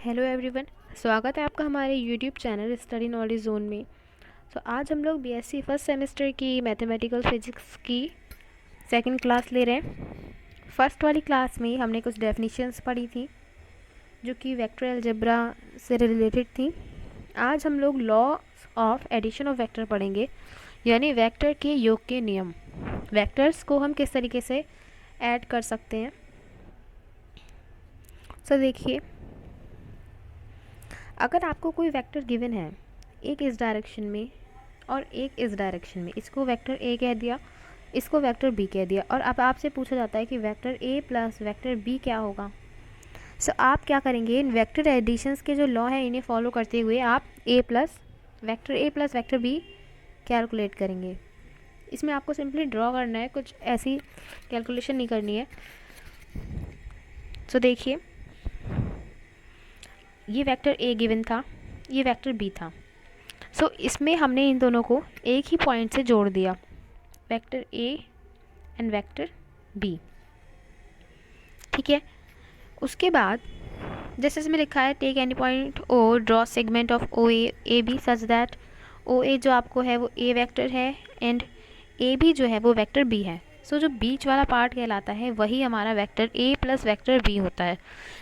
Hello everyone, स्वागत है आपका हमारे YouTube channel study knowledge zone में। आज हम लोग बीएससी फर्स्ट सेमेस्टर की मैथमेटिकल फिजिक्स की सेकंड क्लास ले रहे हैं। फर्स्ट वाली क्लास में हमने कुछ डेफिनेशंस पढ़ी थी जो कि वेक्टर अलजेब्रा से रिलेटेड थी। आज हम लोग law of addition of vector पढ़ेंगे, यानी वेक्टर के योग के नियम। वेक्टर्स को हम किस तरीके से ऐड कर सकते हैं। देखिए, अगर आपको कोई वेक्टर गिवन है, एक इस डायरेक्शन में और एक इस डायरेक्शन में, इसको वेक्टर ए कह दिया, इसको वेक्टर बी कह दिया, और अब आपसे पूछा जाता है कि vector A plus vector B क्या होगा। आप क्या करेंगे, इन वेक्टर एडिशंस के जो लॉ है इन्हें फॉलो करते हुए आप ए प्लस वेक्टर बी कैलकुलेट करेंगे। इसमें आपको सिंपली ड्रॉ करना है, कुछ ऐसी कैलकुलेशन नहीं करनी है। देखिए, ये वेक्टर ए गिवन था, ये वेक्टर बी था। इसमें हमने इन दोनों को एक ही पॉइंट से जोड़ दिया, vector A and vector B. ठीक है, उसके बाद जैसे इसमें लिखा है, take any point O, draw segment of O A B such that O A जो आपको है वो ए वेक्टर है एंड ए बी जो है वो वेक्टर बी है। जो बीच वाला पार्ट कहलाता है वही हमारा vector A plus vector B होता है,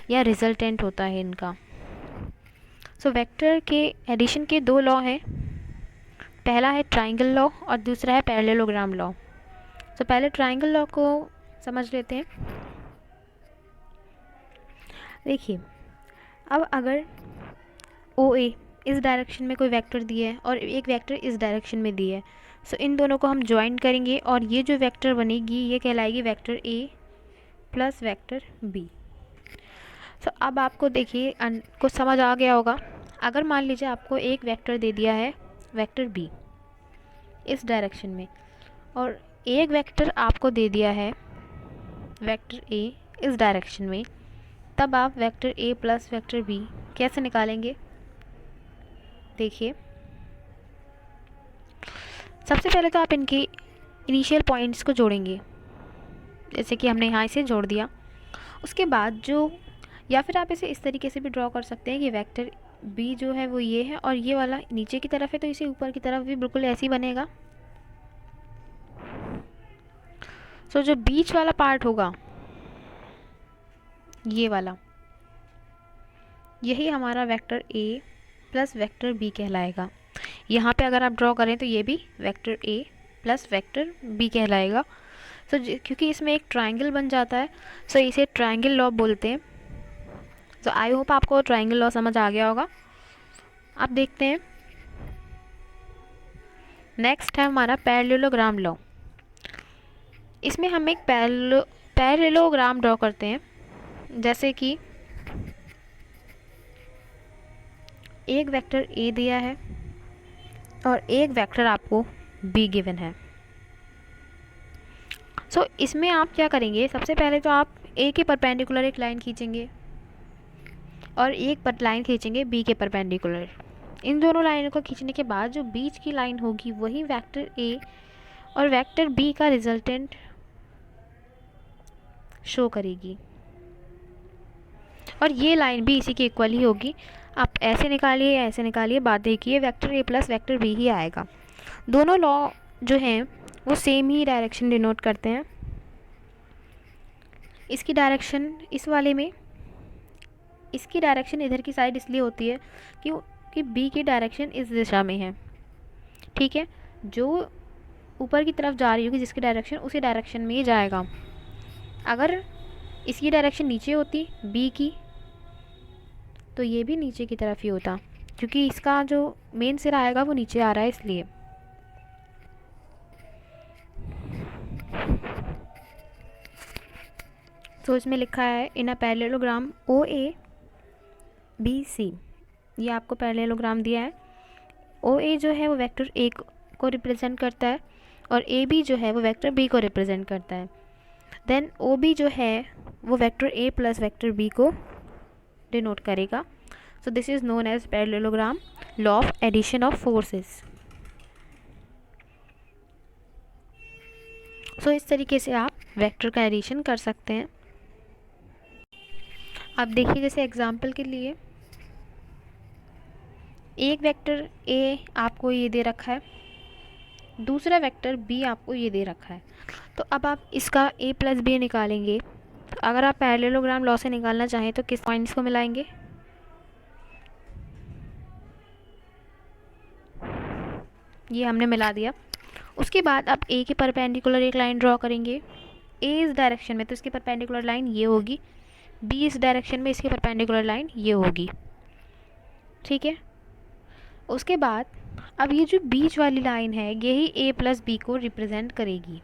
या रिजल्टेंट होता है इनका। वेक्टर के एडिशन के दो लॉ हैं, पहला है ट्राइंगल लॉ और दूसरा है पैरेललोग्राम लॉ। पहले ट्राइंगल लॉ को समझ लेते हैं। देखिए, अब अगर ओ ए इस डायरेक्शन में कोई वेक्टर दिए है और एक वेक्टर इस डायरेक्शन में दिए है, इन दोनों को हम ज्वाइन करेंगे और ये जो वेक्टर बनेगी ये कहलाएगी vector A plus vector B. अब आपको देखिए कुछ समझ आ गया होगा। अगर मान लीजिए आपको एक वेक्टर दे दिया है वेक्टर बी इस डायरेक्शन में, और एक वेक्टर आपको दे दिया है वेक्टर ए इस डायरेक्शन में, तब आप vector A plus vector B कैसे निकालेंगे। देखिए, सबसे पहले तो आप इनके इनिशियल पॉइंट्स को जोड़ेंगे, जैसे कि हमने यहाँ इसे जोड़ दिया। उसके बाद जो, या फिर आप इसे इस तरीके से भी ड्रॉ कर सकते हैं कि वेक्टर बी जो है वो ये है और ये वाला नीचे की तरफ है, तो इसे ऊपर की तरफ भी बिल्कुल ऐसे ही बनेगा। जो बीच वाला पार्ट होगा ये वाला, यही हमारा vector A plus vector B कहलाएगा। यहाँ पे अगर आप ड्रॉ करें तो ये भी vector A plus vector B कहलाएगा। क्योंकि इसमें एक ट्राइंगल बन जाता है, इसे ट्राइंगल लॉ बोलते हैं। आई होप आपको ट्राइंगल लॉ समझ आ गया होगा। अब देखते हैं, नेक्स्ट है हमारा पैरेललोग्राम लॉ। इसमें हम एक पैरेललोग्राम ड्रॉ करते हैं, जैसे कि एक वेक्टर ए दिया है और एक वेक्टर आपको बी गिवन है। इसमें आप क्या करेंगे, सबसे पहले तो आप ए के परपेंडिकुलर एक लाइन खींचेंगे और एक लाइन खींचेंगे बी के परपेंडिकुलर। इन दोनों लाइनों को खींचने के बाद जो बीच की लाइन होगी वही वेक्टर ए और वेक्टर बी का रिजल्टेंट शो करेगी, और ये लाइन भी इसी के इक्वल ही होगी। आप ऐसे निकालिए या ऐसे निकालिए, बात देखिए, vector A plus vector B ही आएगा। दोनों लॉ जो हैं वो सेम ही डायरेक्शन डिनोट करते हैं। इसकी डायरेक्शन, इस वाले में इसकी डायरेक्शन इधर की साइड इसलिए होती है कि बी की डायरेक्शन इस दिशा में है। ठीक है, जो ऊपर की तरफ जा रही होगी जिसकी डायरेक्शन, उसी डायरेक्शन में ही जाएगा। अगर इसकी डायरेक्शन नीचे होती बी की, तो ये भी नीचे की तरफ ही होता, क्योंकि इसका जो मेन सिरा आएगा वो नीचे आ रहा है इसलिए। इसमें लिखा है इन a parallelogram O A B C, ये आपको पैरेललोग्राम दिया है। ओ ए जो है वो वेक्टर ए को रिप्रेजेंट करता है और ए बी जो है वो वेक्टर बी को रिप्रेजेंट करता है। देन ओ बी जो है वो vector A plus vector B को डिनोट करेगा। This is known as parallelogram law of addition of forces. इस तरीके से आप वेक्टर का एडिशन कर सकते हैं। अब देखिए, जैसे एग्जाम्पल के लिए एक वेक्टर ए आपको ये दे रखा है, दूसरा वेक्टर बी आपको ये दे रखा है। तो अब आप इसका ए प्लस बी निकालेंगे। अगर आप पैरेललोग्राम लॉ से निकालना चाहें तो किस पॉइंट्स को मिलाएंगे, ये हमने मिला दिया। उसके बाद आप ए के परपेंडिकुलर एक लाइन ड्रॉ करेंगे, ए इस डायरेक्शन में तो इसके परपेंडिकुलर लाइन ये होगी, बी इस डायरेक्शन में इसके परपेंडिकुलर लाइन ये होगी, ठीक है। उसके बाद अब ये जो बीच वाली लाइन है यही ए प्लस बी को रिप्रेजेंट करेगी,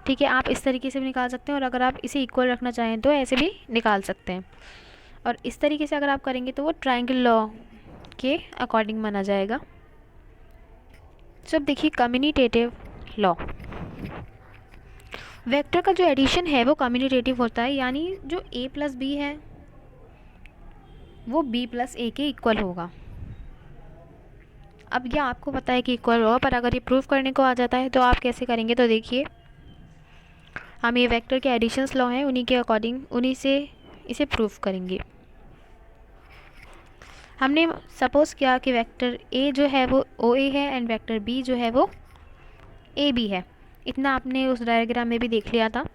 ठीक है। आप इस तरीके से भी निकाल सकते हैं और अगर आप इसे इक्वल रखना चाहें तो ऐसे भी निकाल सकते हैं। और इस तरीके से अगर आप करेंगे तो वो ट्रायंगल लॉ के अकॉर्डिंग माना जाएगा। अब देखिए कम्यूनिटेटिव लॉ, वेक्टर का जो एडिशन है वो कम्यूनिटेटिव होता है, यानी जो ए प्लस बी है वो बी प्लस ए के इक्वल होगा। अब यह आपको पता है कि इक्वल होगा, पर अगर ये प्रूफ करने को आ जाता है तो आप कैसे करेंगे, तो देखिए हम ये वेक्टर के एडिशंस लॉ हैं उन्हीं के अकॉर्डिंग उन्हीं से इसे प्रूफ करेंगे। हमने सपोज़ किया कि वेक्टर ए जो है वो ओ ए है एंड वेक्टर बी जो है वो ए बी है, इतना आपने उस डायग्राम में भी देख लिया था।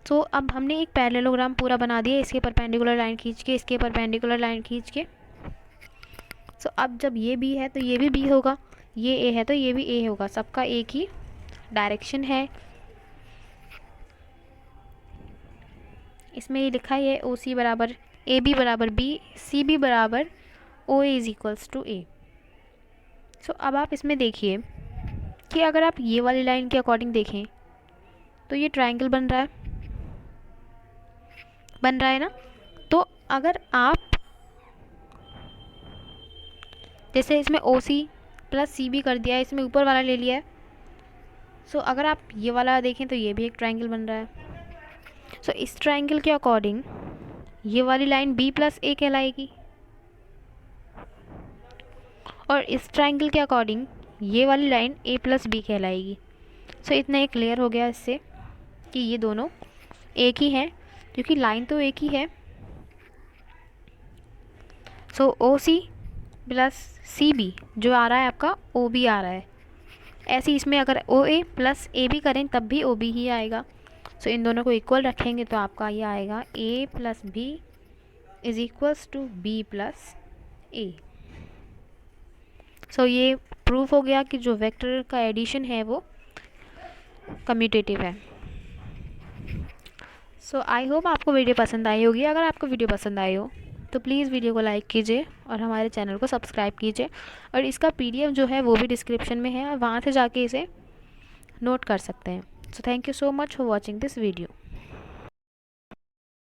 तो अब हमने एक पैरेललोग्राम पूरा बना दिया, इसके परपेंडिकुलर लाइन खींच के, इसके परपेंडिकुलर लाइन खींच के। सो अब जब ये बी है तो ये भी बी होगा, ये ए है तो ये भी ए होगा, सबका एक ही डायरेक्शन है। इसमें ये लिखा है ओ सी बराबर ए बी बराबर बी, सी बी बराबर ओ ए इज इक्वल्स टू ए। सो अब आप इसमें देखिए कि अगर आप ये वाली लाइन के अकॉर्डिंग देखें तो ये ट्रायंगल बन रहा है ना। तो अगर आप जैसे इसमें ओ सी प्लस सी बी कर दिया है, इसमें ऊपर वाला ले लिया है, सो अगर आप ये वाला देखें तो ये भी एक ट्रायंगल बन रहा है। सो इस ट्रायंगल के अकॉर्डिंग ये वाली लाइन बी प्लस ए कहलाएगी और इस ट्रायंगल के अकॉर्डिंग ये वाली लाइन ए प्लस बी कहलाएगी। सो इतना ही क्लियर हो गया इससे कि ये दोनों एक ही हैं, क्योंकि लाइन तो एक ही है। सो ओ सी प्लस सी बी जो आ रहा है आपका ओ बी आ रहा है। ऐसे इसमें अगर ओ ए प्लस ए बी करें तब भी ओ बी ही आएगा। सो इन दोनों को इक्वल रखेंगे तो आपका ये आएगा A plus B is equals to B plus A. So ये प्रूफ हो गया कि जो वेक्टर का एडिशन है वो कम्यूटेटिव है। सो आई होप आपको वीडियो पसंद आई होगी। अगर आपको वीडियो पसंद आई हो तो प्लीज़ वीडियो को लाइक कीजिए और हमारे चैनल को सब्सक्राइब कीजिए। और इसका PDF जो है वो भी डिस्क्रिप्शन में है, वहाँ से जाके इसे नोट कर सकते हैं। So thank you so much for watching this video.